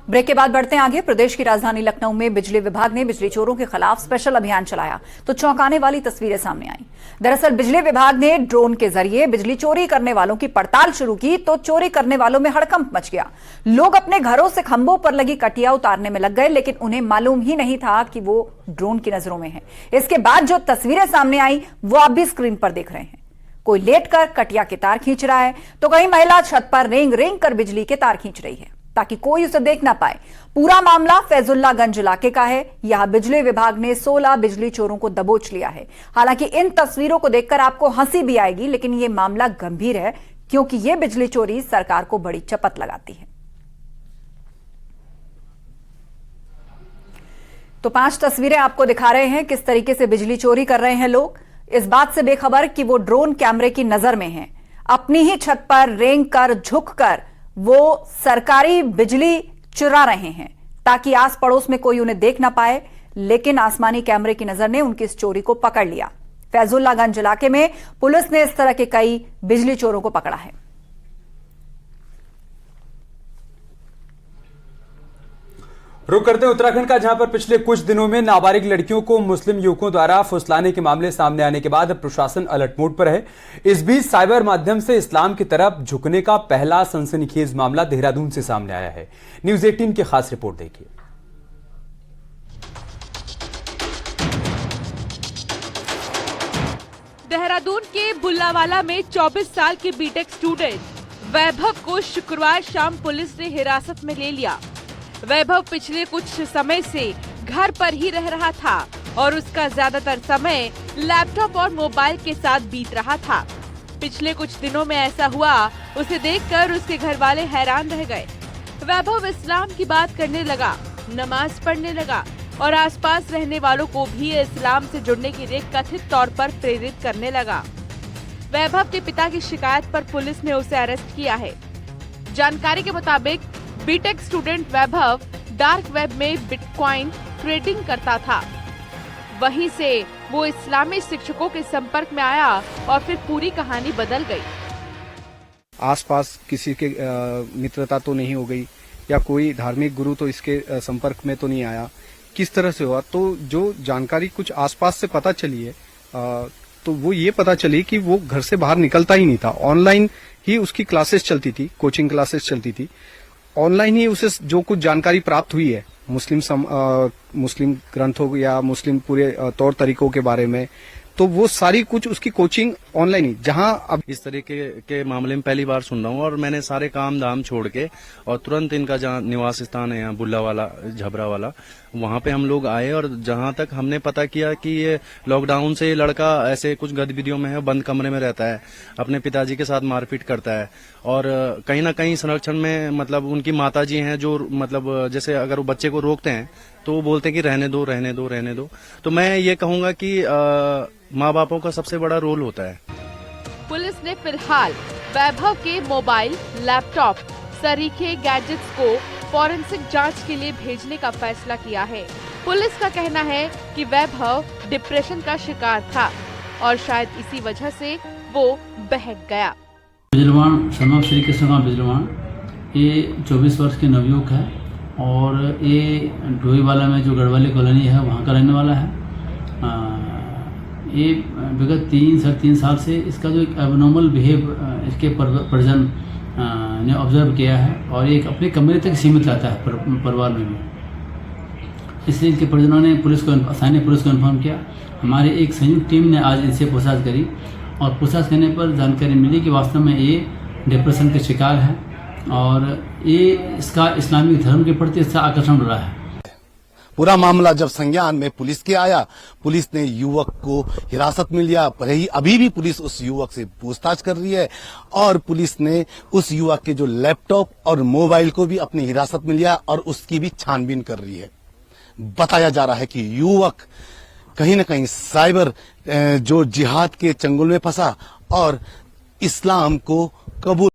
Break के बाद बढ़ते हैं आगे। प्रदेश की राजधानी लखनऊ में बिजली विभाग ने बिजली चोरों के खिलाफ स्पेशल अभियान चलाया तो चौंकाने वाली तस्वीरें सामने आई। दरअसल बिजली विभाग ने ड्रोन के जरिए बिजली चोरी करने वालों की पड़ताल शुरू की तो चोरी करने वालों में हड़कंप मच गया। लोग अपने घरों से खंभों पर लगी कटिया उतारने में लग गए, लेकिन उन्हें मालूम ही नहीं था कि वो ड्रोन की नजरों में है। इसके बाद जो तस्वीरें सामने आई वो आप भी स्क्रीन पर देख रहे हैं। कोई लेटकर कटिया के तार खींच रहा है तो कहीं महिला छत पर रेंग रेंग कर बिजली के तार खींच रही है ताकि कोई उसे देख ना पाए। पूरा मामला फैजुल्लागंज इलाके का है। यहां बिजली विभाग ने 16 बिजली चोरों को दबोच लिया है। हालांकि इन तस्वीरों को देखकर आपको हंसी भी आएगी, लेकिन यह मामला गंभीर है क्योंकि यह बिजली चोरी सरकार को बड़ी चपत लगाती है। तो 5 तस्वीरें आपको दिखा रहे हैं किस तरीके से बिजली चोरी कर रहे हैं लोग, इस बात से बेखबर कि वो ड्रोन कैमरे की नजर में हैं। अपनी ही छत पर रेंग कर झुक कर वो सरकारी बिजली चुरा रहे हैं ताकि आस पड़ोस में कोई उन्हें देख ना पाए, लेकिन आसमानी कैमरे की नजर ने उनकी इस चोरी को पकड़ लिया। फैजुल्लागंज इलाके में पुलिस ने इस तरह के कई बिजली चोरों को पकड़ा है। रुक करते हैं उत्तराखंड का, जहां पर पिछले कुछ दिनों में नाबालिग लड़कियों को मुस्लिम युवकों द्वारा फुसलाने के मामले सामने आने के बाद प्रशासन अलर्ट मोड पर है। इस बीच साइबर माध्यम से इस्लाम की तरफ झुकने का पहला सनसनीखेज मामला देहरादून से सामने आया है। न्यूज़ 18 की खास रिपोर्ट देखिए। देहरादून के बुल्लावाला में 24 साल के बीटेक स्टूडेंट वैभव को शुक्रवार शाम पुलिस ने हिरासत में ले लिया। वैभव पिछले कुछ समय से घर पर ही रह रहा था और उसका ज्यादातर समय लैपटॉप और मोबाइल के साथ बीत रहा था। पिछले कुछ दिनों में ऐसा हुआ, उसे देखकर उसके घर वाले हैरान रह गए। वैभव इस्लाम की बात करने लगा, नमाज पढ़ने लगा और आसपास रहने वालों को भी इस्लाम से जुड़ने के लिए कथित तौर पर प्रेरित करने लगा। वैभव के पिता की शिकायत पर पुलिस ने उसे अरेस्ट किया है। जानकारी के मुताबिक बीटेक स्टूडेंट वैभव डार्क वेब में बिटकॉइन ट्रेडिंग करता था। वहीं से वो इस्लामी शिक्षकों के संपर्क में आया और फिर पूरी कहानी बदल गई। आसपास किसी के मित्रता तो नहीं हो गई या कोई धार्मिक गुरु तो इसके संपर्क में तो नहीं आया, किस तरह से हुआ? तो जो जानकारी कुछ आसपास से पता चली है तो वो ये पता चली कि वो घर से बाहर निकलता ही नहीं था। ऑनलाइन ही उसकी क्लासेस चलती थी, कोचिंग क्लासेस चलती थी। ऑनलाइन ही उसे जो कुछ जानकारी प्राप्त हुई है मुस्लिम ग्रंथों या मुस्लिम पूरे तौर तरीकों के बारे में, तो वो सारी कुछ उसकी कोचिंग ऑनलाइन ही। जहां अब इस तरीके के मामले में पहली बार सुन रहा हूँ और मैंने सारे काम धाम छोड़ के और तुरंत इनका जहाँ निवास स्थान है यहाँ बुल्लावाला झबरा वाला, वहाँ पे हम लोग आए और जहाँ तक हमने पता किया कि ये लॉकडाउन से लड़का ऐसे कुछ गतिविधियों में है, बंद कमरे में रहता है, अपने पिताजी के साथ मारपीट करता है और कहीं ना कहीं संरक्षण में मतलब उनकी माताजी हैं जो मतलब जैसे अगर वो बच्चे को रोकते हैं तो वो बोलते हैं कि रहने दो रहने दो रहने दो। तो मैं ये कहूँगा कि माँ बापों का सबसे बड़ा रोल होता है। पुलिस ने फिलहाल वैभव के मोबाइल, लैपटॉप, सरीखे गैजेट्स को फॉरेंसिक जांच के लिए भेजने का फैसला किया है। पुलिस का कहना है कि वैभव डिप्रेशन का शिकार था और शायद इसी वजह से वो बहक गया। बिजलवान सन ऑफ श्री कृष्ण बिजलवान ये 24 वर्ष के नवयुवक है और ये डोईवाला में जो गढ़वाली कॉलोनी है वहाँ का रहने वाला है। ये विगत 3 साल से इसका जो एक एबनॉर्मल बिहेव इसके परिजन ने ऑब्जर्व किया है और ये अपने कमरे तक सीमित रहता है परिवार में भी। इसलिए इनके परिजनों ने स्थानीय पुलिस को इन्फॉर्म किया। हमारे एक संयुक्त टीम ने आज इनसे पूछताछ करी और पूछताछ करने पर जानकारी मिली कि वास्तव में ये डिप्रेशन के शिकार है और ये इसका इस्लामिक धर्म के प्रति इसका आकर्षण रहा है। पूरा मामला जब संज्ञान में पुलिस के आया, पुलिस ने युवक को हिरासत में लिया। पर ही अभी भी पुलिस उस युवक से पूछताछ कर रही है और पुलिस ने उस युवक के जो लैपटॉप और मोबाइल को भी अपनी हिरासत में लिया और उसकी भी छानबीन कर रही है। बताया जा रहा है कि युवक कहीं न कहीं साइबर जो जिहाद के चंगुल में फंसा और इस्लाम को कबूल